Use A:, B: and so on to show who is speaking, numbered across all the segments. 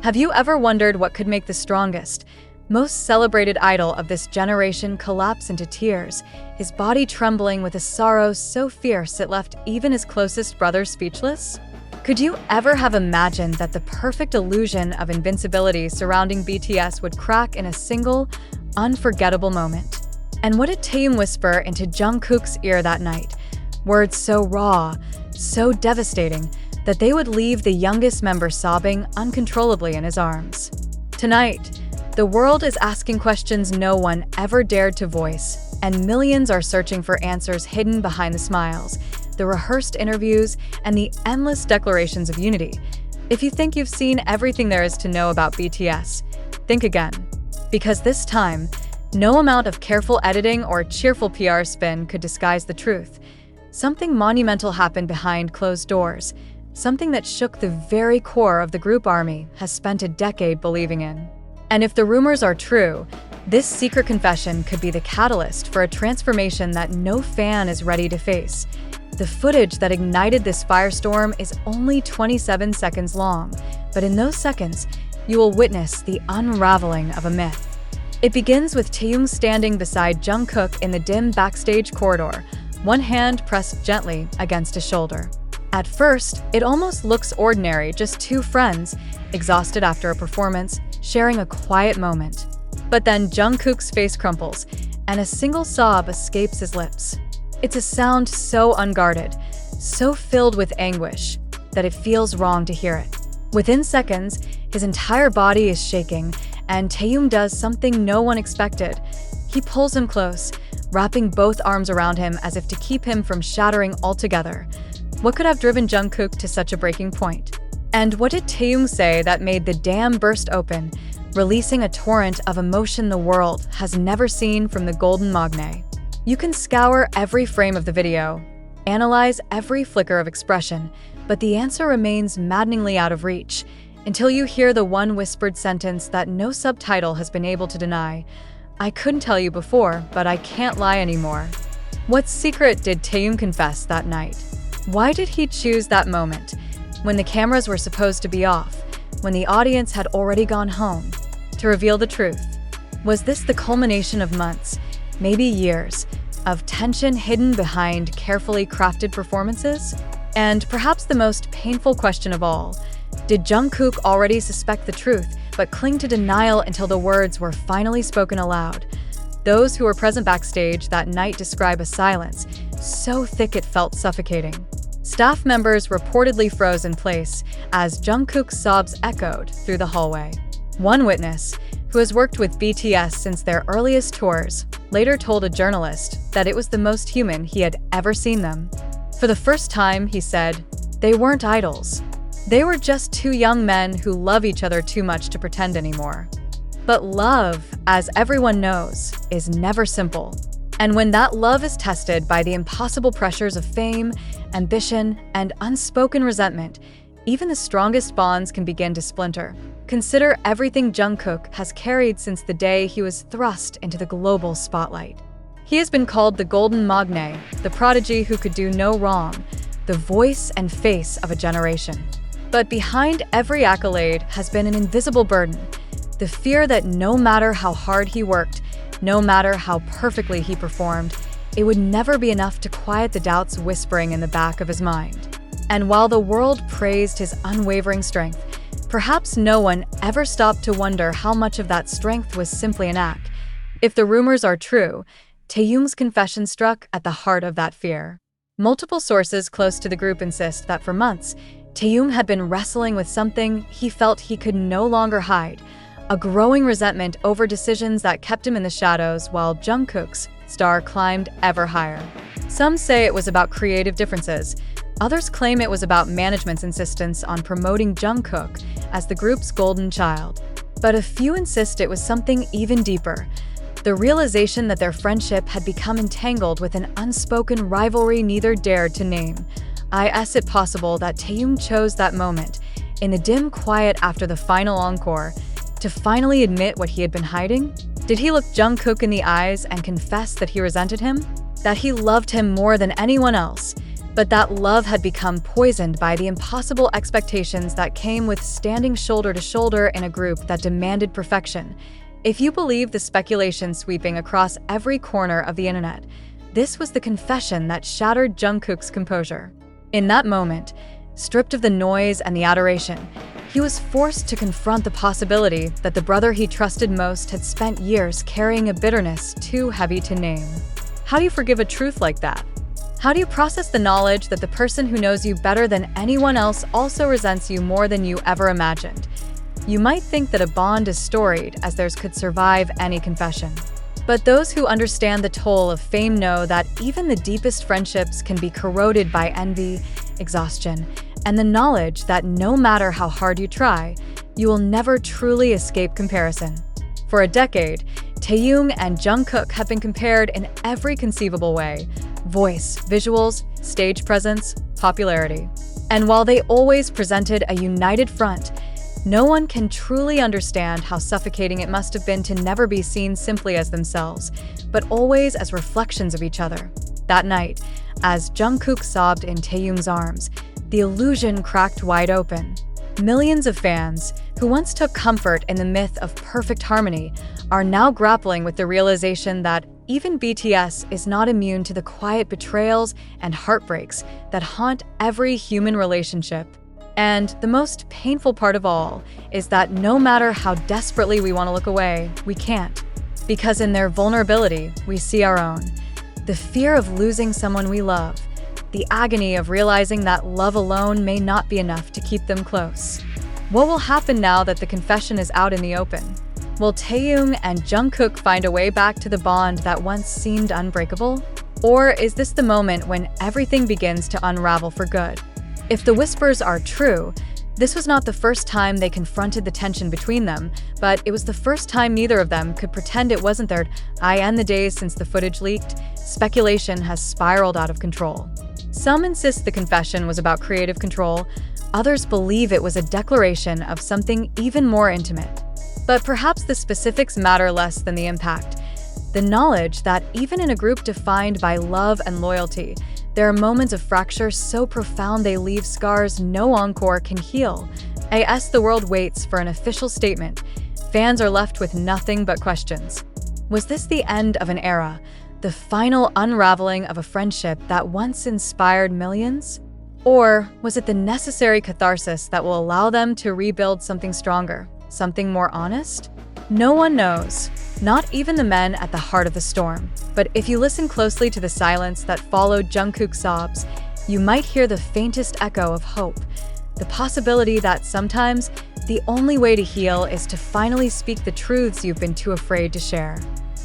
A: Have you ever wondered what could make the strongest, most celebrated idol of this generation collapse into tears, his body trembling with a sorrow so fierce it left even his closest brothers speechless? Could you ever have imagined that the perfect illusion of invincibility surrounding BTS would crack in a single, unforgettable moment? And what did Taehyung whisper into Jungkook's ear that night? Words so raw, so devastating, that they would leave the youngest member sobbing uncontrollably in his arms. Tonight, the world is asking questions no one ever dared to voice, and millions are searching for answers hidden behind the smiles, the rehearsed interviews, and the endless declarations of unity. If you think you've seen everything there is to know about BTS, think again. Because this time, no amount of careful editing or cheerful PR spin could disguise the truth. Something monumental happened behind closed doors, something that shook the very core of the group ARMY has spent a decade believing in. And if the rumors are true, this secret confession could be the catalyst for a transformation that no fan is ready to face. The footage that ignited this firestorm is only 27 seconds long, but in those seconds, you will witness the unraveling of a myth. It begins with Taehyung standing beside Jungkook in the dim backstage corridor, one hand pressed gently against his shoulder. At first, it almost looks ordinary, just two friends, exhausted after a performance, sharing a quiet moment. But then Jungkook's face crumples, and a single sob escapes his lips. It's a sound so unguarded, so filled with anguish, that it feels wrong to hear it. Within seconds, his entire body is shaking, and Taehyung does something no one expected. He pulls him close, wrapping both arms around him as if to keep him from shattering altogether. What could have driven Jungkook to such a breaking point? And what did Taehyung say that made the dam burst open, releasing a torrent of emotion the world has never seen from the Golden Magne? You can scour every frame of the video, analyze every flicker of expression, but the answer remains maddeningly out of reach, until you hear the one whispered sentence that no subtitle has been able to deny. I couldn't tell you before, but I can't lie anymore. What secret did Taehyung confess that night? Why did he choose that moment, when the cameras were supposed to be off, when the audience had already gone home, to reveal the truth? Was this the culmination of months, maybe years, of tension hidden behind carefully crafted performances? And perhaps the most painful question of all, did Jungkook already suspect the truth, but cling to denial until the words were finally spoken aloud? Those who were present backstage that night describe a silence so thick it felt suffocating. Staff members reportedly froze in place as Jungkook's sobs echoed through the hallway. One witness, who has worked with BTS since their earliest tours, later told a journalist that it was the most human he had ever seen them. For the first time, he said, they weren't idols. They were just two young men who love each other too much to pretend anymore. But love, as everyone knows, is never simple. And when that love is tested by the impossible pressures of fame, ambition, and unspoken resentment, even the strongest bonds can begin to splinter. Consider everything Jungkook has carried since the day he was thrust into the global spotlight. He has been called the Golden Magne, the prodigy who could do no wrong, the voice and face of a generation. But behind every accolade has been an invisible burden, the fear that no matter how hard he worked, no matter how perfectly he performed, it would never be enough to quiet the doubts whispering in the back of his mind. And while the world praised his unwavering strength, perhaps no one ever stopped to wonder how much of that strength was simply an act. If the rumors are true, Taehyung's confession struck at the heart of that fear. Multiple sources close to the group insist that for months, Taehyung had been wrestling with something he felt he could no longer hide, a growing resentment over decisions that kept him in the shadows while Jungkook's star climbed ever higher. Some say it was about creative differences. Others claim it was about management's insistence on promoting Jungkook as the group's golden child. But a few insist it was something even deeper, the realization that their friendship had become entangled with an unspoken rivalry neither dared to name. Is it possible that Taehyung chose that moment, in the dim quiet after the final encore, to finally admit what he had been hiding? Did he look Jungkook in the eyes and confess that he resented him? That he loved him more than anyone else? But that love had become poisoned by the impossible expectations that came with standing shoulder to shoulder in a group that demanded perfection. If you believe the speculation sweeping across every corner of the internet, this was the confession that shattered Jungkook's composure. In that moment, stripped of the noise and the adoration, he was forced to confront the possibility that the brother he trusted most had spent years carrying a bitterness too heavy to name. How do you forgive a truth like that? How do you process the knowledge that the person who knows you better than anyone else also resents you more than you ever imagined? You might think that a bond as storied as theirs could survive any confession. But those who understand the toll of fame know that even the deepest friendships can be corroded by envy, exhaustion, and the knowledge that no matter how hard you try, you will never truly escape comparison. For a decade, Taehyung and Jungkook have been compared in every conceivable way: voice, visuals, stage presence, popularity. And while they always presented a united front, no one can truly understand how suffocating it must have been to never be seen simply as themselves, but always as reflections of each other. That night, as Jungkook sobbed in Taehyung's arms, the illusion cracked wide open. Millions of fans, who once took comfort in the myth of perfect harmony, are now grappling with the realization that even BTS is not immune to the quiet betrayals and heartbreaks that haunt every human relationship. And the most painful part of all is that no matter how desperately we want to look away, we can't. Because in their vulnerability, we see our own. The fear of losing someone we love, the agony of realizing that love alone may not be enough to keep them close. What will happen now that the confession is out in the open? Will Taehyung and Jungkook find a way back to the bond that once seemed unbreakable? Or is this the moment when everything begins to unravel for good? If the whispers are true, this was not the first time they confronted the tension between them, but it was the first time neither of them could pretend it wasn't their. In the days since the footage leaked, speculation has spiraled out of control. Some insist the confession was about creative control, others believe it was a declaration of something even more intimate. But perhaps the specifics matter less than the impact. The knowledge that even in a group defined by love and loyalty, there are moments of fracture so profound they leave scars no encore can heal. As the world waits for an official statement, fans are left with nothing but questions. Was this the end of an era? The final unraveling of a friendship that once inspired millions? Or was it the necessary catharsis that will allow them to rebuild something stronger, something more honest? No one knows, not even the men at the heart of the storm. But if you listen closely to the silence that followed Jungkook's sobs, you might hear the faintest echo of hope, the possibility that sometimes the only way to heal is to finally speak the truths you've been too afraid to share.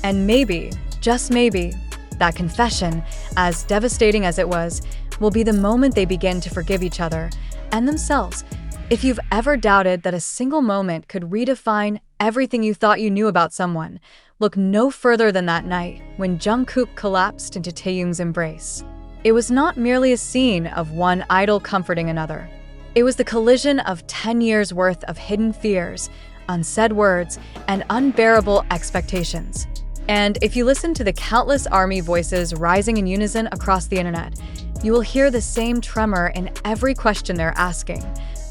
A: And maybe, just maybe, that confession, as devastating as it was, will be the moment they begin to forgive each other and themselves. If you've ever doubted that a single moment could redefine everything you thought you knew about someone, look no further than that night when Jungkook collapsed into Taehyung's embrace. It was not merely a scene of one idol comforting another. It was the collision of 10 years' worth of hidden fears, unsaid words, and unbearable expectations. And if you listen to the countless ARMY voices rising in unison across the internet, you will hear the same tremor in every question they're asking.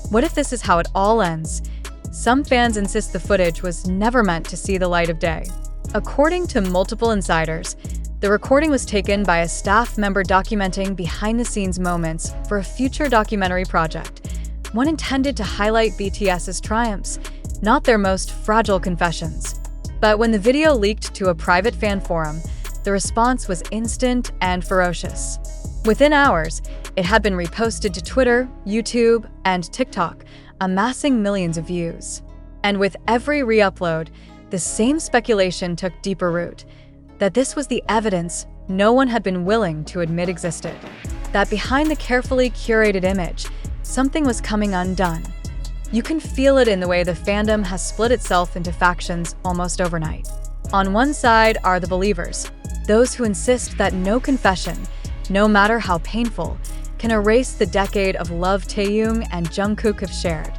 A: What if this is how it all ends? Some fans insist the footage was never meant to see the light of day. According to multiple insiders, the recording was taken by a staff member documenting behind-the-scenes moments for a future documentary project, one intended to highlight BTS's triumphs, not their most fragile confessions. But when the video leaked to a private fan forum, the response was instant and ferocious. Within hours, it had been reposted to Twitter, YouTube, and TikTok, amassing millions of views. And with every re-upload, the same speculation took deeper root, that this was the evidence no one had been willing to admit existed. That behind the carefully curated image, something was coming undone. You can feel it in the way the fandom has split itself into factions almost overnight. On one side are the believers, those who insist that no confession, no matter how painful, can erase the decade of love Taehyung and Jungkook have shared.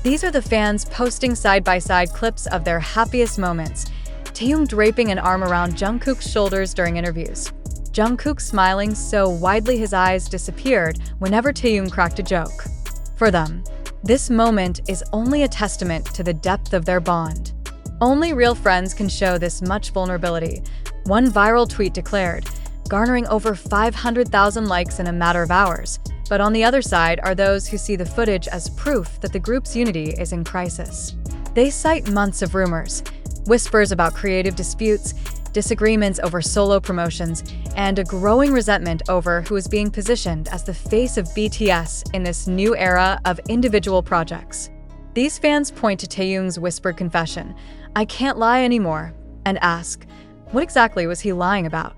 A: These are the fans posting side-by-side clips of their happiest moments, Taehyung draping an arm around Jungkook's shoulders during interviews, Jungkook smiling so widely his eyes disappeared whenever Taehyung cracked a joke. For them, this moment is only a testament to the depth of their bond. Only real friends can show this much vulnerability, one viral tweet declared, garnering over 500,000 likes in a matter of hours. But on the other side are those who see the footage as proof that the group's unity is in crisis. They cite months of rumors, whispers about creative disputes, disagreements over solo promotions, and a growing resentment over who is being positioned as the face of BTS in this new era of individual projects. These fans point to Taehyung's whispered confession, "I can't lie anymore," and ask, what exactly was he lying about?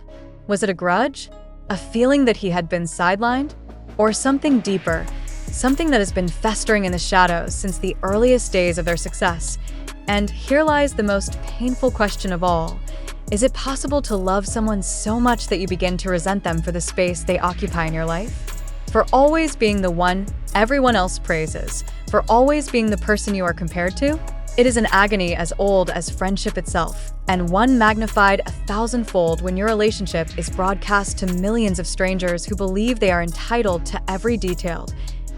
A: Was it a grudge? A feeling that he had been sidelined? Or something deeper, something that has been festering in the shadows since the earliest days of their success? And here lies the most painful question of all. Is it possible to love someone so much that you begin to resent them for the space they occupy in your life? For always being the one everyone else praises, for always being the person you are compared to? It is an agony as old as friendship itself, and one magnified 1,000-fold when your relationship is broadcast to millions of strangers who believe they are entitled to every detail.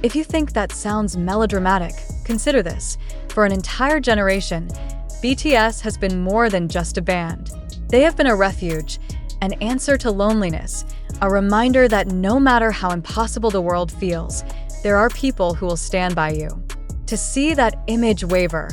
A: If you think that sounds melodramatic, consider this. For an entire generation, BTS has been more than just a band. They have been a refuge, an answer to loneliness, a reminder that no matter how impossible the world feels, there are people who will stand by you. To see that image waver,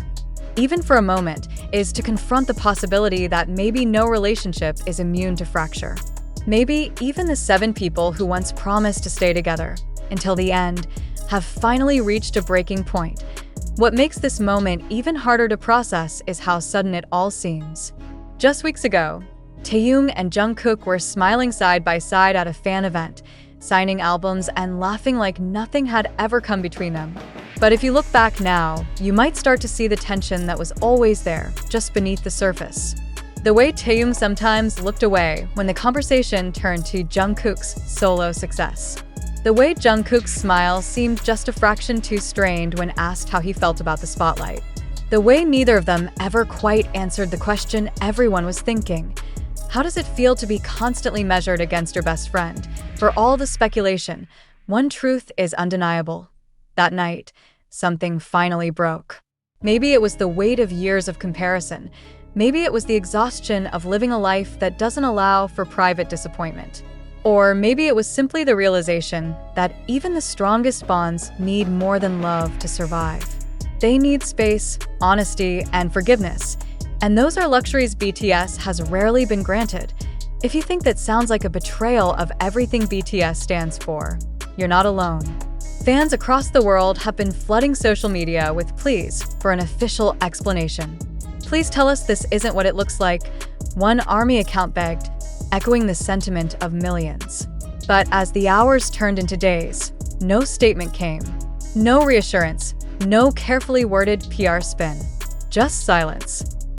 A: even for a moment, is to confront the possibility that maybe no relationship is immune to fracture. Maybe even the 7 people who once promised to stay together until the end have finally reached a breaking point. What makes this moment even harder to process is how sudden it all seems. Just weeks ago, Taehyung and Jungkook were smiling side by side at a fan event, signing albums and laughing like nothing had ever come between them. But if you look back now, you might start to see the tension that was always there, just beneath the surface. The way Taehyung sometimes looked away when the conversation turned to Jungkook's solo success. The way Jungkook's smile seemed just a fraction too strained when asked how he felt about the spotlight. The way neither of them ever quite answered the question everyone was thinking. How does it feel to be constantly measured against your best friend? For all the speculation, one truth is undeniable. That night, something finally broke. Maybe it was the weight of years of comparison. Maybe it was the exhaustion of living a life that doesn't allow for private disappointment. Or maybe it was simply the realization that even the strongest bonds need more than love to survive. They need space, honesty, and forgiveness. And those are luxuries BTS has rarely been granted. If you think that sounds like a betrayal of everything BTS stands for, you're not alone. Fans across the world have been flooding social media with pleas for an official explanation. Please tell us this isn't what it looks like, one ARMY account begged, echoing the sentiment of millions. But as the hours turned into days, no statement came. No reassurance, no carefully worded PR spin. Just silence.